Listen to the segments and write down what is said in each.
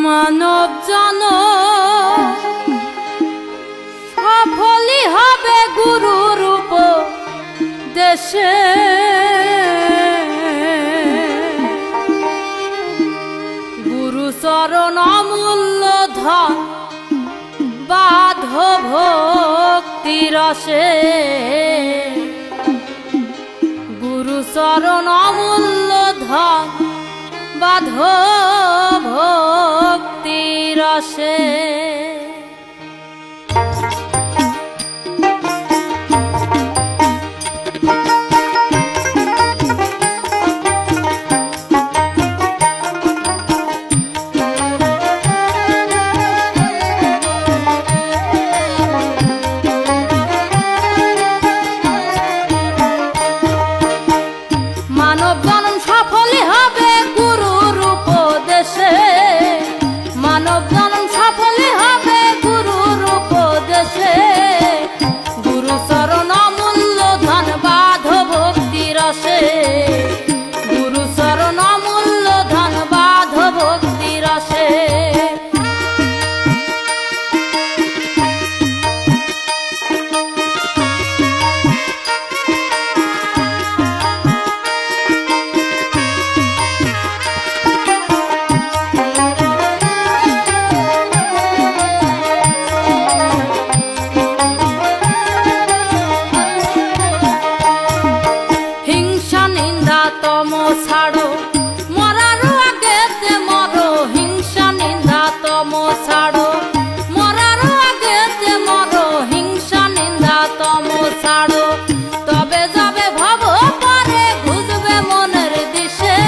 মানব জন সফলই হবে গুরুর উপদেশে, গুরু চরণ অমূল্য ধন বাধ ভক্তি রসে, গুরু চরণ অমূল্য ধন বাধ ভক্তি রসে। মানব জনম সফলই হবে গুরুর উপদেশে, মানব জনম সফলই হবে গুরুর উপদেশে, গুরু চরণ অমূল্য ধন বাধ ভক্তি রসে, গুরু চরণ অমূল্য ধন বাধ ভক্তি রসে। তম ছাড়ো মরার আগেতে মরো, হিংসা নিন্দা তম ছাড়ো মরার আগেতে মরো, হিংসা নিন্দা তম ছাড়ো, তবে যাবে ভব পারে বুঝবে মনের দিশে,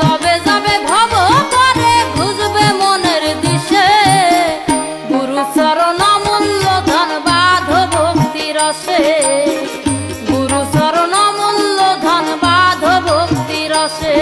তবে যাবে ভব পারে বুঝবে মনের দিশে, গুরু চরণ অমূল্য ধন বাধ ভক্তি রসে, গুরু চরণ অমূল্য ধন বাধ ভক্তি রসে।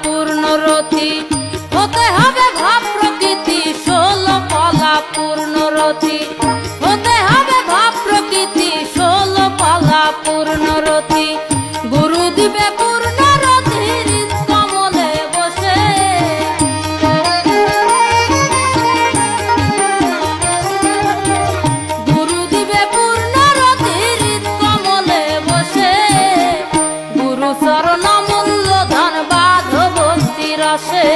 পূর্ণরতি হতে হবে ভাব প্রকৃতি, 16 পালা পূর্ণরতি হতে হবে ভাব প্রকৃতি, 16 পালা পূর্ণরতি, গুরু দিবে পূর্ণরতি হৃদ কমলে বসে, গুরু দিবে পূর্ণরতি হৃদ কমলে বসে, গুরু চরণ অমূল্য ধন বাধ ভক্তি রসে,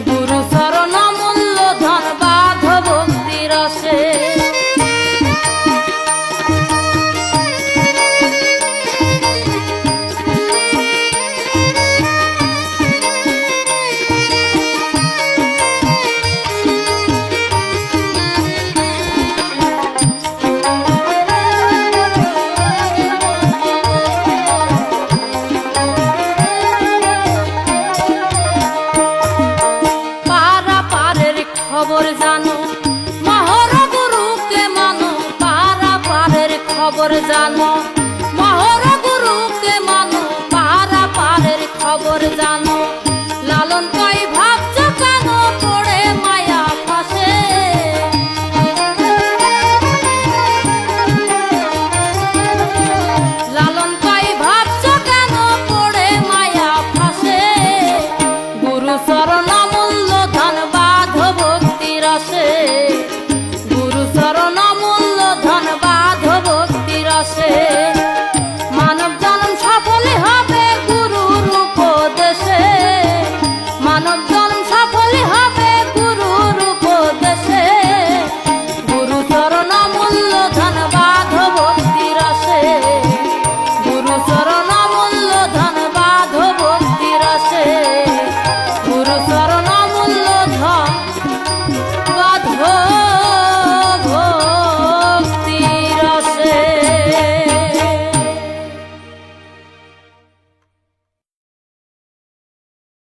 গুরু চরণ অমূল্য ধন বাধ ভক্তি রসে। খবর জানো মহর গুরুকে মানো, পারা পারের খবর জানো মহর গুরুকে মানো, পারা পারের খবর জানো।